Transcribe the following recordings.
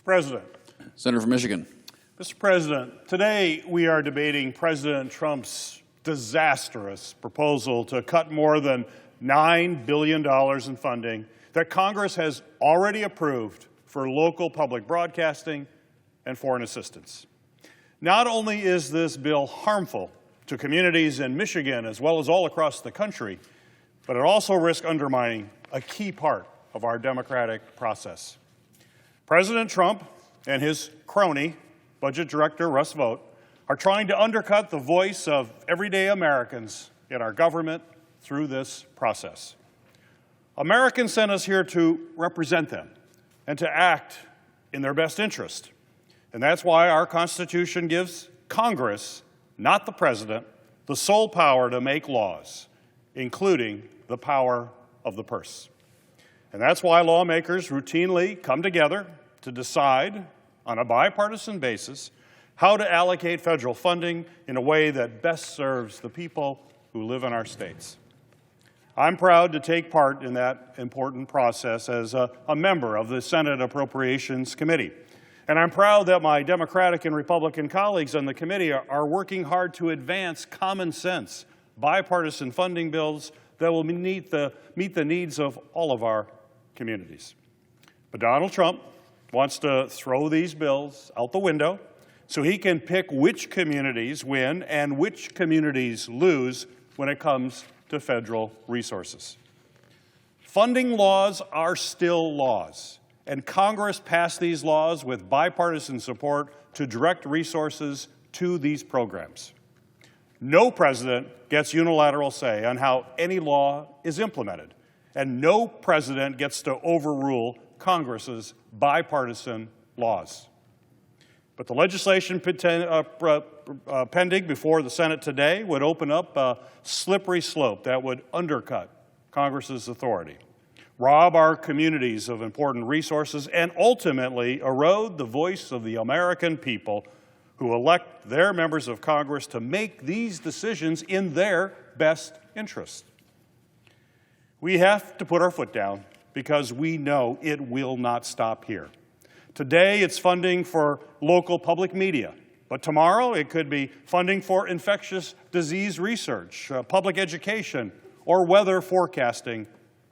President. Senator from Michigan. Mr. President, today we are debating President Trump's disastrous proposal to cut more than $9 billion in funding that Congress has already approved for local public broadcasting and foreign assistance. Not only is this bill harmful to communities in Michigan as well as all across the country, but it also risks undermining a key part of our democratic process. President Trump and his crony, Budget Director Russ Vought, are trying to undercut the voice of everyday Americans in our government through this process. Americans sent us here to represent them and to act in their best interest. And that's why our Constitution gives Congress, not the President, the sole power to make laws, including the power of the purse. And that's why lawmakers routinely come together to decide on a bipartisan basis how to allocate federal funding in a way that best serves the people who live in our states. I'm proud to take part in that important process as a member of the Senate Appropriations Committee. And I'm proud that my Democratic and Republican colleagues on the committee are working hard to advance common sense, bipartisan funding bills that will meet the needs of all of our communities. But Donald Trump wants to throw these bills out the window so he can pick which communities win and which communities lose when it comes to federal resources. Funding laws are still laws, and Congress passed these laws with bipartisan support to direct resources to these programs. No president gets unilateral say on how any law is implemented, and no president gets to overrule Congress's bipartisan laws. But the legislation pending before the Senate today would open up a slippery slope that would undercut Congress's authority, rob our communities of important resources, and ultimately erode the voice of the American people who elect their members of Congress to make these decisions in their best interest. We have to put our foot down because we know it will not stop here. Today, it's funding for local public media, but tomorrow it could be funding for infectious disease research, public education, or weather forecasting,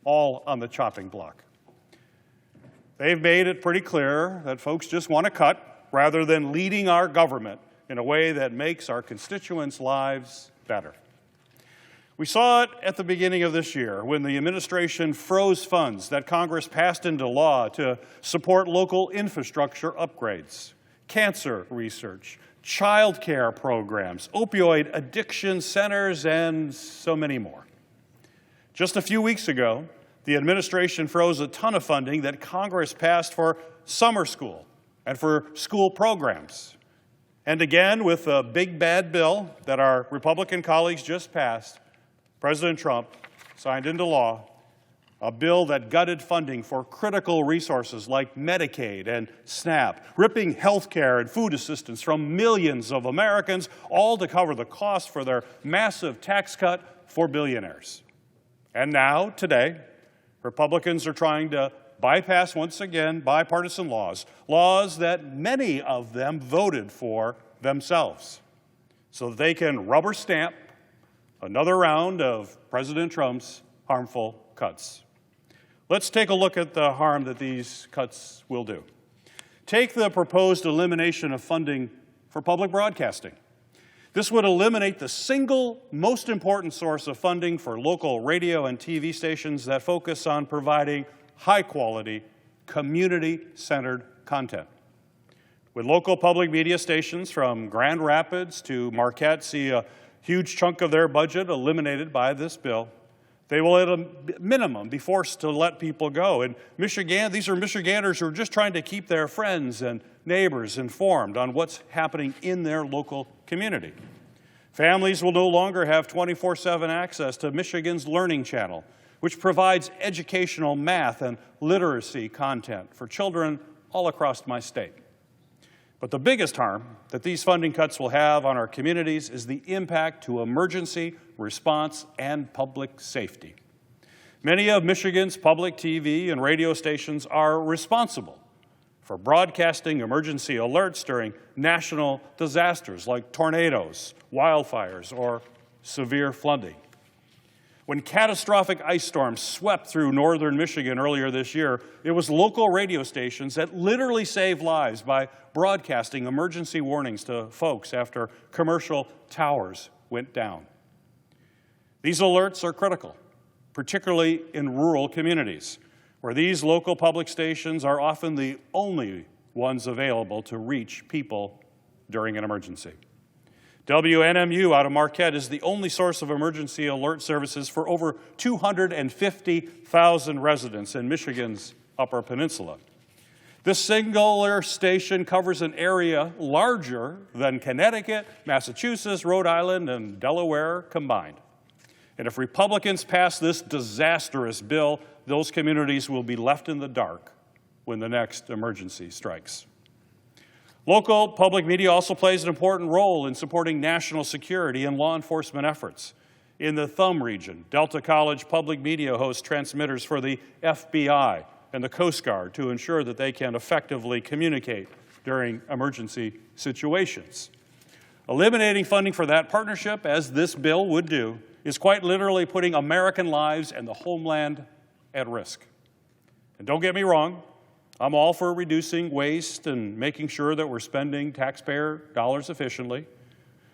all on the chopping block. They've made it pretty clear that folks just want to cut rather than leading our government in a way that makes our constituents' lives better. We saw it at the beginning of this year when the administration froze funds that Congress passed into law to support local infrastructure upgrades, cancer research, child care programs, opioid addiction centers, and so many more. Just a few weeks ago, the administration froze a ton of funding that Congress passed for summer school and for school programs. And again, with a big bad bill that our Republican colleagues just passed, President Trump signed into law a bill that gutted funding for critical resources like Medicaid and SNAP, ripping health care and food assistance from millions of Americans, all to cover the cost for their massive tax cut for billionaires. And now, today, Republicans are trying to bypass, once again, bipartisan laws, laws that many of them voted for themselves, so that they can rubber stamp another round of President Trump's harmful cuts. Let's take a look at the harm that these cuts will do. Take the proposed elimination of funding for public broadcasting. This would eliminate the single most important source of funding for local radio and TV stations that focus on providing high-quality, community-centered content. With local public media stations from Grand Rapids to Marquette see a huge chunk of their budget eliminated by this bill, they will at a minimum be forced to let people go. In Michigan, these are Michiganders who are just trying to keep their friends and neighbors informed on what's happening in their local community. Families will no longer have 24/7 access to Michigan's Learning Channel, which provides educational math and literacy content for children all across my state. But the biggest harm that these funding cuts will have on our communities is the impact to emergency response and public safety. Many of Michigan's public TV and radio stations are responsible for broadcasting emergency alerts during national disasters like tornadoes, wildfires, or severe flooding. When catastrophic ice storms swept through northern Michigan earlier this year, it was local radio stations that literally saved lives by broadcasting emergency warnings to folks after commercial towers went down. These alerts are critical, particularly in rural communities, where these local public stations are often the only ones available to reach people during an emergency. WNMU out of Marquette is the only source of emergency alert services for over 250,000 residents in Michigan's Upper Peninsula. This singular station covers an area larger than Connecticut, Massachusetts, Rhode Island, and Delaware combined. And if Republicans pass this disastrous bill, those communities will be left in the dark when the next emergency strikes. Local public media also plays an important role in supporting national security and law enforcement efforts. In the Thumb region, Delta College Public Media hosts transmitters for the FBI and the Coast Guard to ensure that they can effectively communicate during emergency situations. Eliminating funding for that partnership, as this bill would do, is quite literally putting American lives and the homeland at risk. And don't get me wrong, I'm all for reducing waste and making sure that we're spending taxpayer dollars efficiently.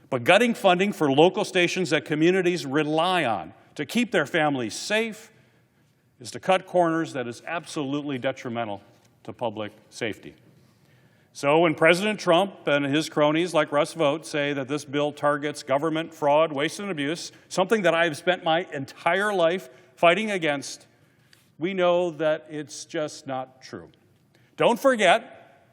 But gutting funding for local stations that communities rely on to keep their families safe is to cut corners that is absolutely detrimental to public safety. So when President Trump and his cronies like Russ Vought say that this bill targets government fraud, waste, and abuse, something that I've spent my entire life fighting against, we know that it's just not true. Don't forget,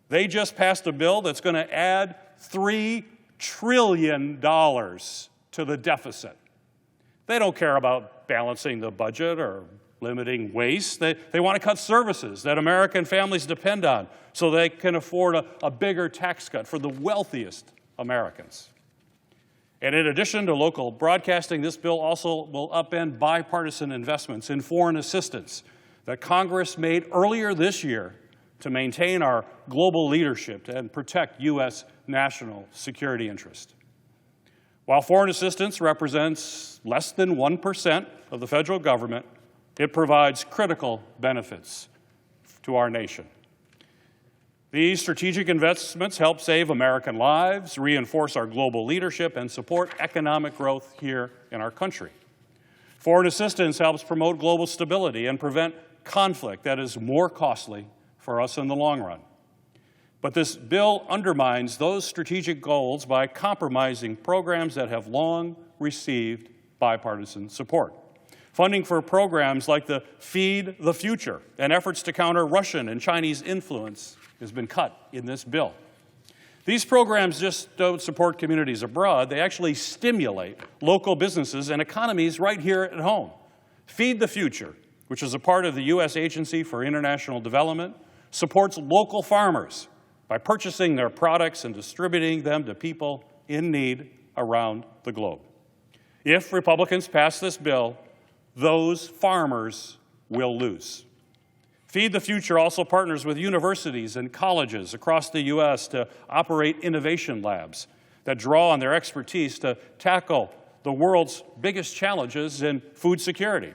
they just passed a bill that's going to add $3 trillion to the deficit. They don't care about balancing the budget or limiting waste. They want to cut services that American families depend on so they can afford a bigger tax cut for the wealthiest Americans. And in addition to local broadcasting, this bill also will upend bipartisan investments in foreign assistance that Congress made earlier this year to maintain our global leadership and protect U.S. national security interests. While foreign assistance represents less than 1% of the federal government, it provides critical benefits to our nation. These strategic investments help save American lives, reinforce our global leadership, and support economic growth here in our country. Foreign assistance helps promote global stability and prevent conflict that is more costly for us in the long run. But this bill undermines those strategic goals by compromising programs that have long received bipartisan support. Funding for programs like the Feed the Future and efforts to counter Russian and Chinese influence has been cut in this bill. These programs just don't support communities abroad, they actually stimulate local businesses and economies right here at home. Feed the Future, which is a part of the U.S. Agency for International Development, supports local farmers by purchasing their products and distributing them to people in need around the globe. If Republicans pass this bill, those farmers will lose. Feed the Future also partners with universities and colleges across the U.S. to operate innovation labs that draw on their expertise to tackle the world's biggest challenges in food security.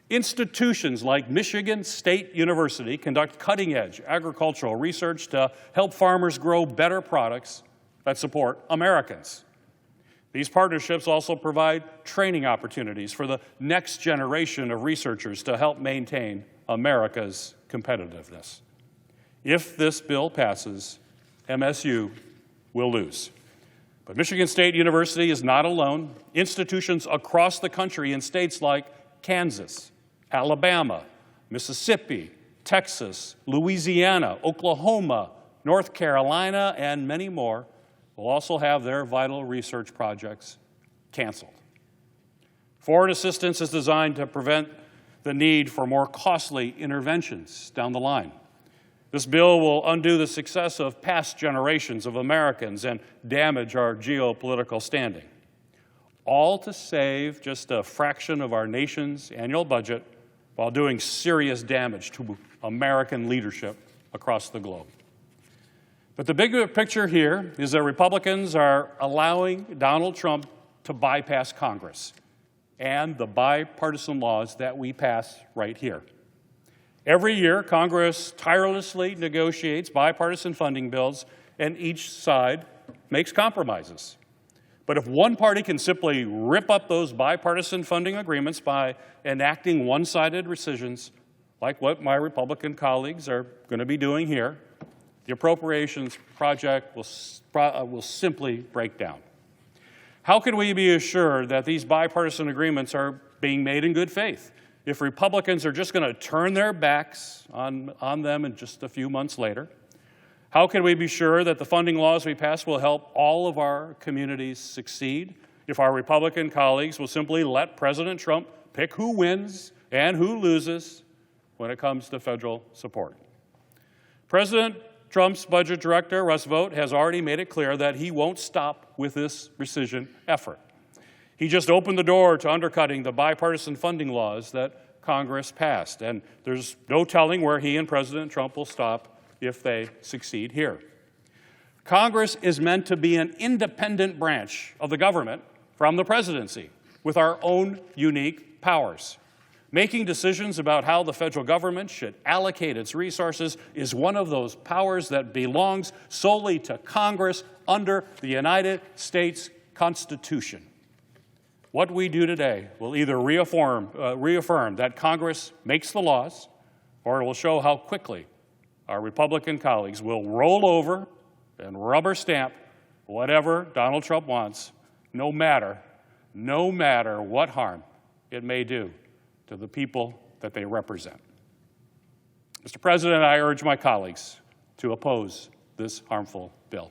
Institutions like Michigan State University conduct cutting-edge agricultural research to help farmers grow better products that support Americans. These partnerships also provide training opportunities for the next generation of researchers to help maintain America's competitiveness. If this bill passes, MSU will lose. But Michigan State University is not alone. Institutions across the country in states like Kansas, Alabama, Mississippi, Texas, Louisiana, Oklahoma, North Carolina, and many more will also have their vital research projects canceled. Foreign assistance is designed to prevent the need for more costly interventions down the line. This bill will undo the success of past generations of Americans and damage our geopolitical standing, all to save just a fraction of our nation's annual budget while doing serious damage to American leadership across the globe. But the bigger picture here is that Republicans are allowing Donald Trump to bypass Congress and the bipartisan laws that we pass right here. Every year, Congress tirelessly negotiates bipartisan funding bills, and each side makes compromises. But if one party can simply rip up those bipartisan funding agreements by enacting one-sided rescissions, like what my Republican colleagues are going to be doing here, the appropriations project will simply break down. How can we be assured that these bipartisan agreements are being made in good faith if Republicans are just going to turn their backs on them in just a few months later? How can we be sure that the funding laws we pass will help all of our communities succeed if our Republican colleagues will simply let President Trump pick who wins and who loses when it comes to federal support? President Trump's budget director, Russ Vought, has already made it clear that he won't stop with this rescission effort. He just opened the door to undercutting the bipartisan funding laws that Congress passed, and there's no telling where he and President Trump will stop if they succeed here. Congress is meant to be an independent branch of the government from the presidency, with our own unique powers. Making decisions about how the federal government should allocate its resources is one of those powers that belongs solely to Congress under the United States Constitution. What we do today will either reaffirm that Congress makes the laws, or it will show how quickly our Republican colleagues will roll over and rubber stamp whatever Donald Trump wants, no matter what harm it may do to the people that they represent. Mr. President, I urge my colleagues to oppose this harmful bill.